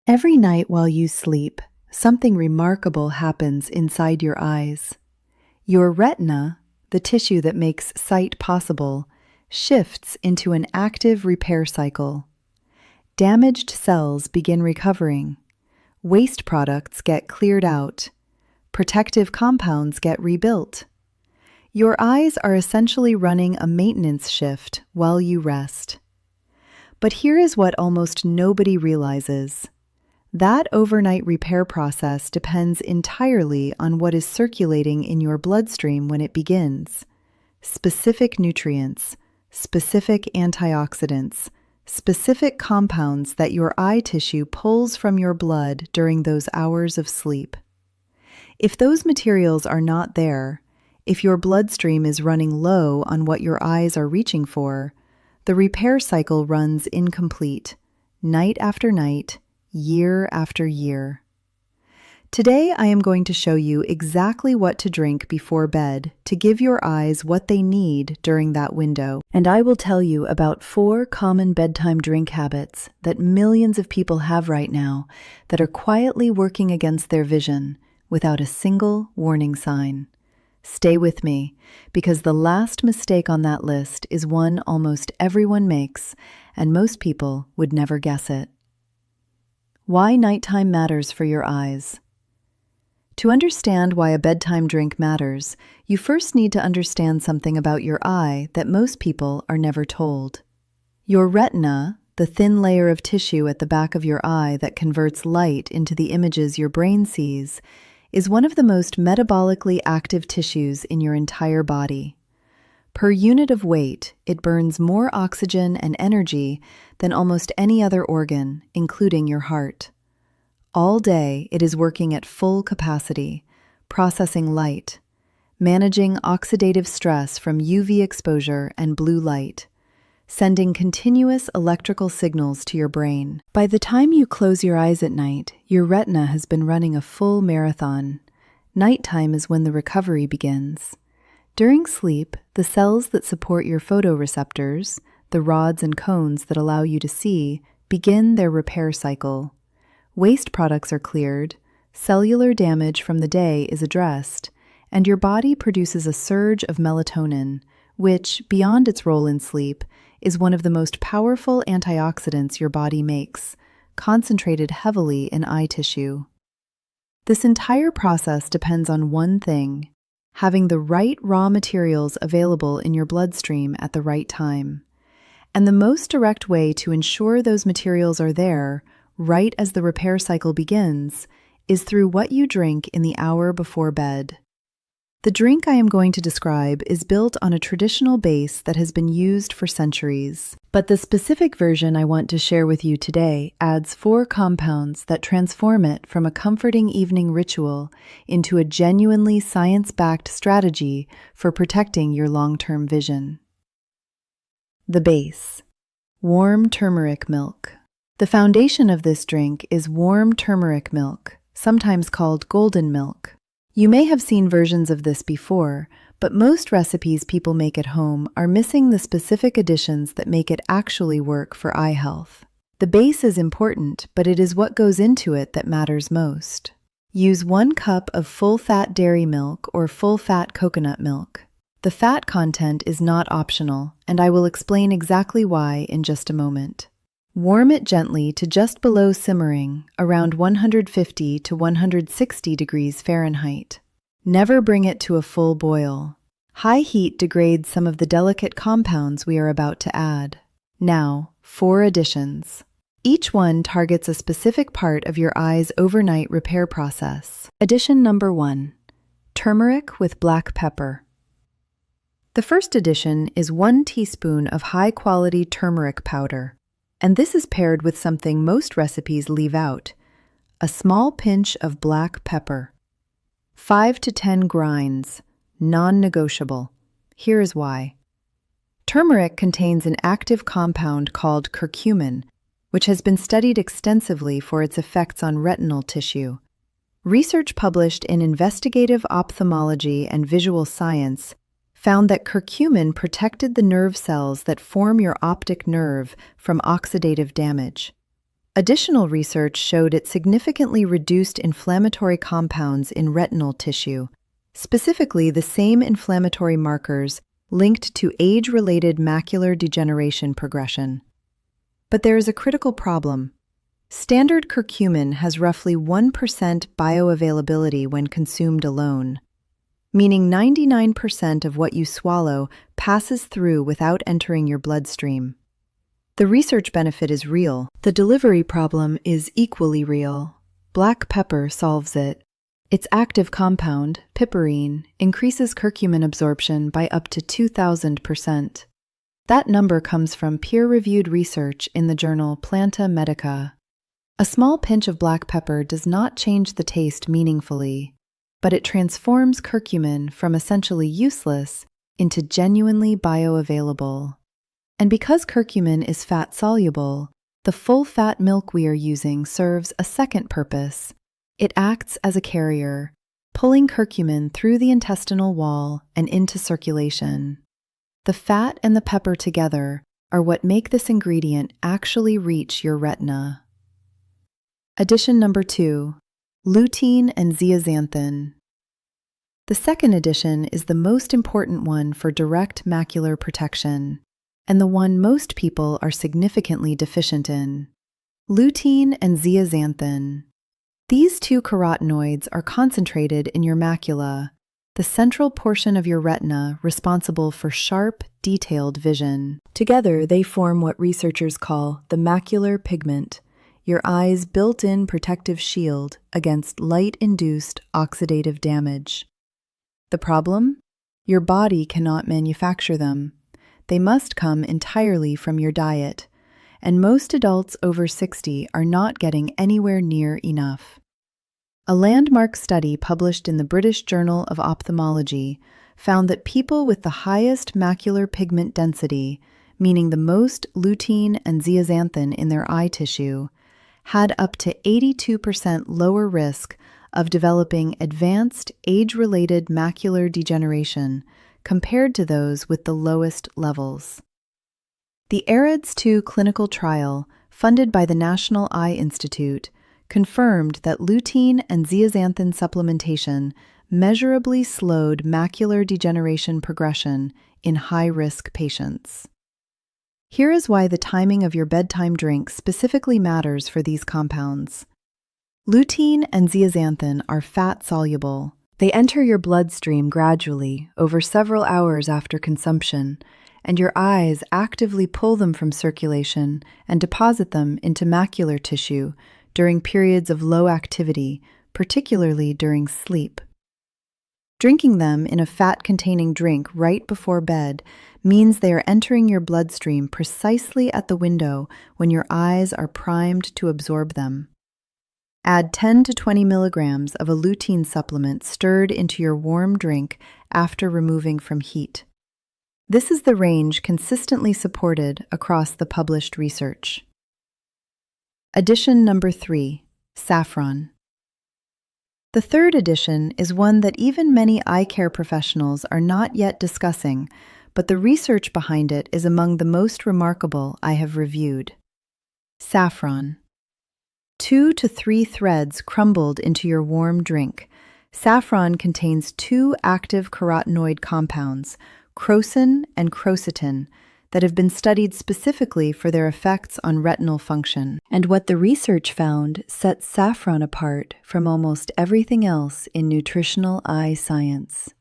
Every night while you sleep, something remarkable happens inside your eyes. Your retina, the tissue that makes sight possible, shifts into an active repair cycle. Damaged cells begin recovering. Waste products get cleared out. Protective compounds get rebuilt. Your eyes are essentially running a maintenance shift while you rest. But here is what almost nobody realizes. That overnight repair process depends entirely on what is circulating in your bloodstream when it begins. Specific nutrients, specific antioxidants, specific compounds that your eye tissue pulls from your blood during those hours of sleep. If those materials are not there, if your bloodstream is running low on what your eyes are reaching for, the repair cycle runs incomplete, night after night, year after year. Today, I am going to show you exactly what to drink before bed to give your eyes what they need during that window. And I will tell you about 4 common bedtime drink habits that millions of people have right now that are quietly working against their vision without a single warning sign. Stay with me, because the last mistake on that list is one almost everyone makes, and most people would never guess it. Why nighttime matters for your eyes. To understand why a bedtime drink matters, you first need to understand something about your eye that most people are never told. Your retina, the thin layer of tissue at the back of your eye that converts light into the images your brain sees, is one of the most metabolically active tissues in your entire body. Per unit of weight, it burns more oxygen and energy than almost any other organ, including your heart. All day, it is working at full capacity, processing light, managing oxidative stress from UV exposure and blue light, sending continuous electrical signals to your brain. By the time you close your eyes at night, your retina has been running a full marathon. Nighttime is when the recovery begins. During sleep, the cells that support your photoreceptors, the rods and cones that allow you to see, begin their repair cycle. Waste products are cleared, cellular damage from the day is addressed, and your body produces a surge of melatonin, which, beyond its role in sleep, is one of the most powerful antioxidants your body makes, concentrated heavily in eye tissue. This entire process depends on one thing: having the right raw materials available in your bloodstream at the right time. And the most direct way to ensure those materials are there, right as the repair cycle begins, is through what you drink in the hour before bed. The drink I am going to describe is built on a traditional base that has been used for centuries, but the specific version I want to share with you today adds 4 compounds that transform it from a comforting evening ritual into a genuinely science-backed strategy for protecting your long-term vision. The base: warm turmeric milk. The foundation of this drink is warm turmeric milk, sometimes called golden milk. You may have seen versions of this before, but most recipes people make at home are missing the specific additions that make it actually work for eye health. The base is important, but it is what goes into it that matters most. Use 1 cup of full-fat dairy milk or full-fat coconut milk. The fat content is not optional, and I will explain exactly why in just a moment. Warm it gently to just below simmering, around 150 to 160 degrees Fahrenheit. Never bring it to a full boil. High heat degrades some of the delicate compounds we are about to add. Now, 4 additions. Each one targets a specific part of your eye's overnight repair process. Addition number 1: turmeric with black pepper. The first addition is 1 teaspoon of high-quality turmeric powder. And this is paired with something most recipes leave out: a small pinch of black pepper. 5 to 10 grinds, non-negotiable. Here is why. Turmeric contains an active compound called curcumin, which has been studied extensively for its effects on retinal tissue. Research published in Investigative Ophthalmology and Visual Science found that curcumin protected the nerve cells that form your optic nerve from oxidative damage. Additional research showed it significantly reduced inflammatory compounds in retinal tissue, specifically the same inflammatory markers linked to age-related macular degeneration progression. But there is a critical problem. Standard curcumin has roughly 1% bioavailability when consumed alone, meaning 99% of what you swallow passes through without entering your bloodstream. The research benefit is real. The delivery problem is equally real. Black pepper solves it. Its active compound, piperine, increases curcumin absorption by up to 2,000%. That number comes from peer-reviewed research in the journal Planta Medica. A small pinch of black pepper does not change the taste meaningfully, but it transforms curcumin from essentially useless into genuinely bioavailable. And because curcumin is fat-soluble, the full-fat milk we are using serves a second purpose. It acts as a carrier, pulling curcumin through the intestinal wall and into circulation. The fat and the pepper together are what make this ingredient actually reach your retina. Addition number 2, lutein and zeaxanthin. The second addition is the most important one for direct macular protection, and the one most people are significantly deficient in. Lutein and zeaxanthin. These two carotenoids are concentrated in your macula, the central portion of your retina responsible for sharp, detailed vision. Together, they form what researchers call the macular pigment, your eye's built-in protective shield against light-induced oxidative damage. The problem? Your body cannot manufacture them. They must come entirely from your diet, and most adults over 60 are not getting anywhere near enough. A landmark study published in the British Journal of Ophthalmology found that people with the highest macular pigment density, meaning the most lutein and zeaxanthin in their eye tissue, had up to 82% lower risk of developing advanced age-related macular degeneration compared to those with the lowest levels. The AREDS2 clinical trial, funded by the National Eye Institute, confirmed that lutein and zeaxanthin supplementation measurably slowed macular degeneration progression in high-risk patients. Here is why the timing of your bedtime drink specifically matters for these compounds. Lutein and zeaxanthin are fat-soluble. They enter your bloodstream gradually over several hours after consumption, and your eyes actively pull them from circulation and deposit them into macular tissue during periods of low activity, particularly during sleep. Drinking them in a fat-containing drink right before bed means they are entering your bloodstream precisely at the window when your eyes are primed to absorb them. Add 10 to 20 milligrams of a lutein supplement stirred into your warm drink after removing from heat. This is the range consistently supported across the published research. Addition number 3, saffron. The third addition is one that even many eye care professionals are not yet discussing, but the research behind it is among the most remarkable I have reviewed. Saffron. 2 to 3 threads crumbled into your warm drink. Saffron contains 2 active carotenoid compounds, crocin and crocitin, that have been studied specifically for their effects on retinal function. And what the research found sets saffron apart from almost everything else in nutritional eye science.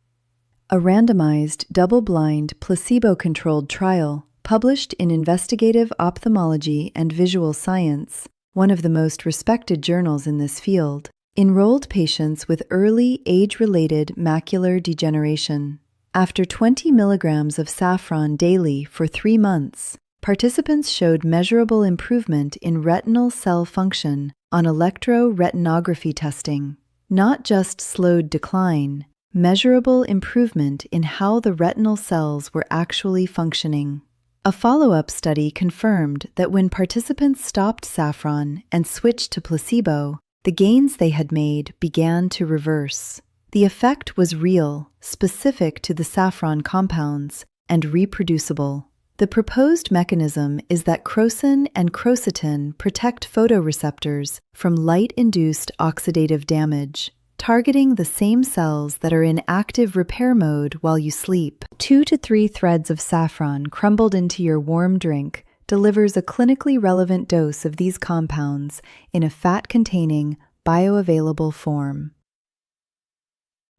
A randomized, double-blind, placebo-controlled trial published in Investigative Ophthalmology and Visual Science, one of the most respected journals in this field, enrolled patients with early age-related macular degeneration. After 20 milligrams of saffron daily for 3 months, participants showed measurable improvement in retinal cell function on electroretinography testing. Not just slowed decline, measurable improvement in how the retinal cells were actually functioning. A follow-up study confirmed that when participants stopped saffron and switched to placebo, the gains they had made began to reverse. The effect was real, specific to the saffron compounds, and reproducible. The proposed mechanism is that crocin and crocitin protect photoreceptors from light-induced oxidative damage, targeting the same cells that are in active repair mode while you sleep. 2 to 3 threads of saffron crumbled into your warm drink delivers a clinically relevant dose of these compounds in a fat-containing, bioavailable form.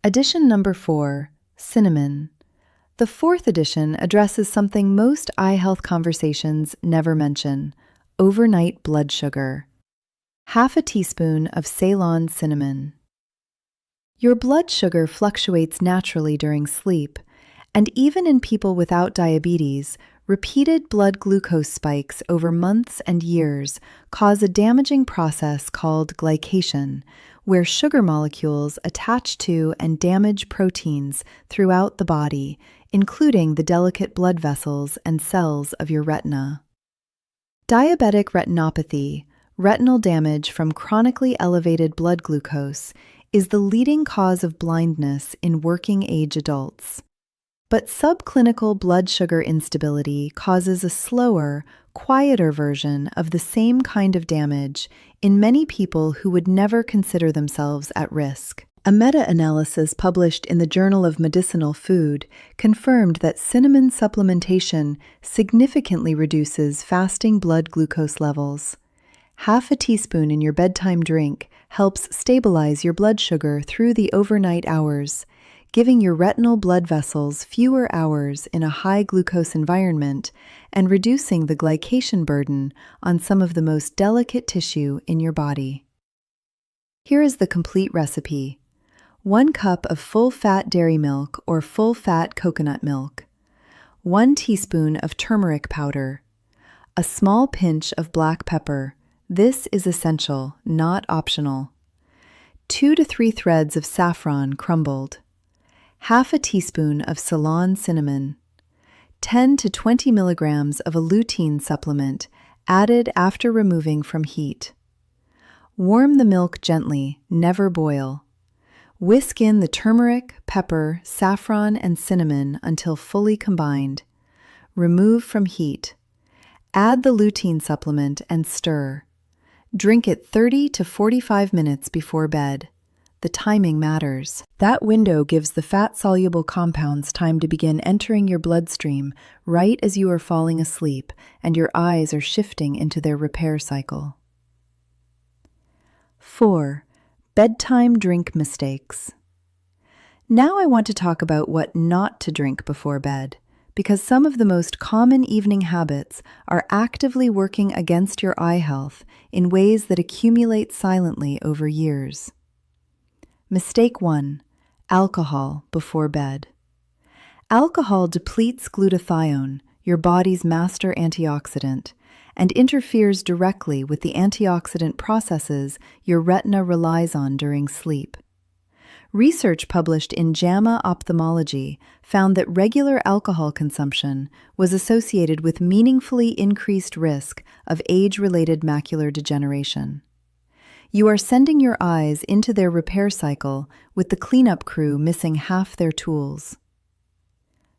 Addition number 4, cinnamon. The fourth addition addresses something most eye health conversations never mention: overnight blood sugar. Half a teaspoon of Ceylon cinnamon. Your blood sugar fluctuates naturally during sleep, and even in people without diabetes, repeated blood glucose spikes over months and years cause a damaging process called glycation, where sugar molecules attach to and damage proteins throughout the body, including the delicate blood vessels and cells of your retina. Diabetic retinopathy, retinal damage from chronically elevated blood glucose, is the leading cause of blindness in working-age adults. But subclinical blood sugar instability causes a slower, quieter version of the same kind of damage in many people who would never consider themselves at risk. A meta-analysis published in the Journal of Medicinal Food confirmed that cinnamon supplementation significantly reduces fasting blood glucose levels. Half a teaspoon in your bedtime drink helps stabilize your blood sugar through the overnight hours, giving your retinal blood vessels fewer hours in a high glucose environment and reducing the glycation burden on some of the most delicate tissue in your body. Here is the complete recipe. 1 cup of full-fat dairy milk or full-fat coconut milk, 1 teaspoon of turmeric powder, a small pinch of black pepper. This is essential, not optional. 2 to 3 threads of saffron crumbled, half a teaspoon of Ceylon cinnamon, 10 to 20 milligrams of a lutein supplement added after removing from heat. Warm the milk gently, never boil. Whisk in the turmeric, pepper, saffron, and cinnamon until fully combined. Remove from heat. Add the lutein supplement and stir. Drink it 30 to 45 minutes before bed. The timing matters. That window gives the fat-soluble compounds time to begin entering your bloodstream right as you are falling asleep and your eyes are shifting into their repair cycle. 4. Bedtime drink mistakes. Now I want to talk about what not to drink before bed, because some of the most common evening habits are actively working against your eye health in ways that accumulate silently over years. Mistake 1. Alcohol before bed. Alcohol depletes glutathione, your body's master antioxidant, and interferes directly with the antioxidant processes your retina relies on during sleep. Research published in JAMA Ophthalmology found that regular alcohol consumption was associated with meaningfully increased risk of age-related macular degeneration. You are sending your eyes into their repair cycle with the cleanup crew missing half their tools.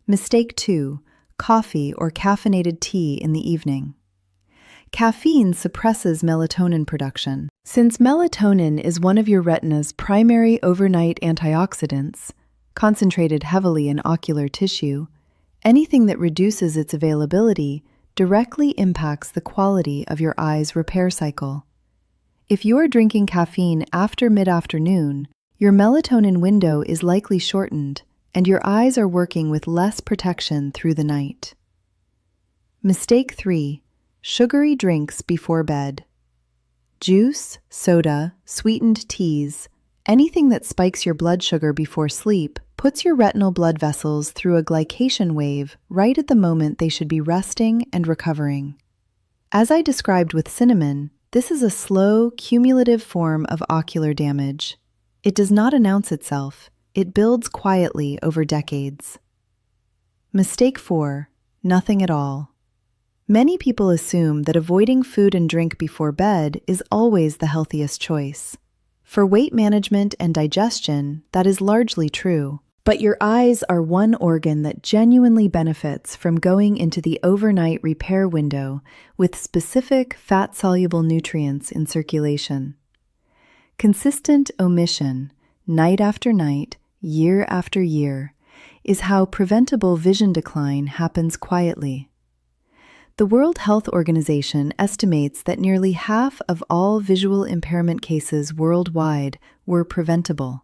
Mistake 2. Coffee or caffeinated tea in the evening. Caffeine suppresses melatonin production. Since melatonin is one of your retina's primary overnight antioxidants, concentrated heavily in ocular tissue, anything that reduces its availability directly impacts the quality of your eye's repair cycle. If you are drinking caffeine after mid-afternoon, your melatonin window is likely shortened, and your eyes are working with less protection through the night. Mistake 3. Sugary drinks before bed. Juice, soda, sweetened teas, anything that spikes your blood sugar before sleep puts your retinal blood vessels through a glycation wave right at the moment they should be resting and recovering. As I described with cinnamon, this is a slow, cumulative form of ocular damage. It does not announce itself. It builds quietly over decades. Mistake 4. Nothing at all. Many people assume that avoiding food and drink before bed is always the healthiest choice. For weight management and digestion, that is largely true. But your eyes are one organ that genuinely benefits from going into the overnight repair window with specific fat-soluble nutrients in circulation. Consistent omission, night after night, year after year, is how preventable vision decline happens quietly. The World Health Organization estimates that nearly half of all visual impairment cases worldwide were preventable.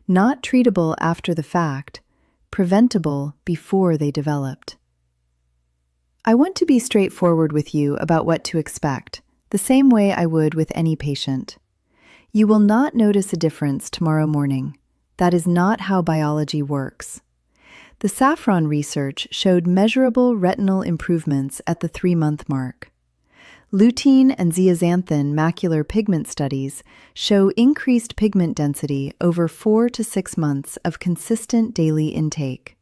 Not treatable after the fact, preventable before they developed. I want to be straightforward with you about what to expect, the same way I would with any patient. You will not notice a difference tomorrow morning. That is not how biology works. The saffron research showed measurable retinal improvements at the 3-month mark. Lutein and zeaxanthin macular pigment studies show increased pigment density over 4 to 6 months of consistent daily intake.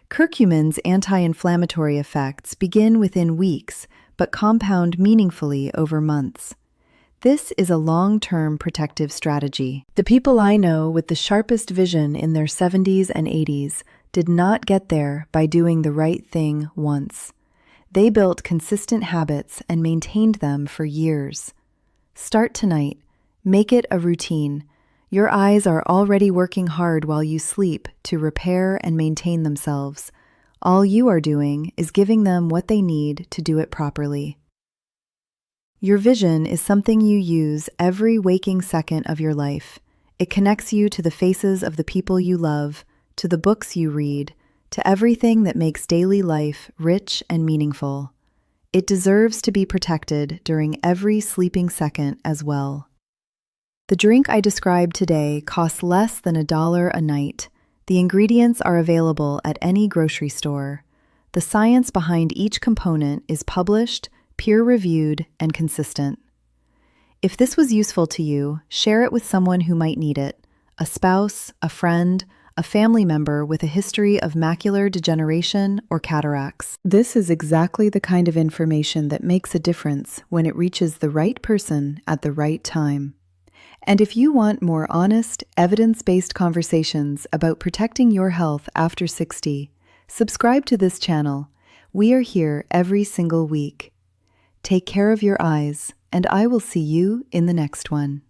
Curcumin's anti-inflammatory effects begin within weeks but compound meaningfully over months. This is a long-term protective strategy. The people I know with the sharpest vision in their 70s and 80s did not get there by doing the right thing once. They built consistent habits and maintained them for years. Start tonight. Make it a routine. Your eyes are already working hard while you sleep to repair and maintain themselves. All you are doing is giving them what they need to do it properly. Your vision is something you use every waking second of your life. It connects you to the faces of the people you love, to the books you read, to everything that makes daily life rich and meaningful. It deserves to be protected during every sleeping second as well. The drink I described today costs less than $1 a night. The ingredients are available at any grocery store. The science behind each component is published, peer-reviewed, and consistent. If this was useful to you, share it with someone who might need it: a spouse, a friend, a family member with a history of macular degeneration or cataracts. This is exactly the kind of information that makes a difference when it reaches the right person at the right time. And if you want more honest, evidence-based conversations about protecting your health after 60, subscribe to this channel. We are here every single week. Take care of your eyes, and I will see you in the next one.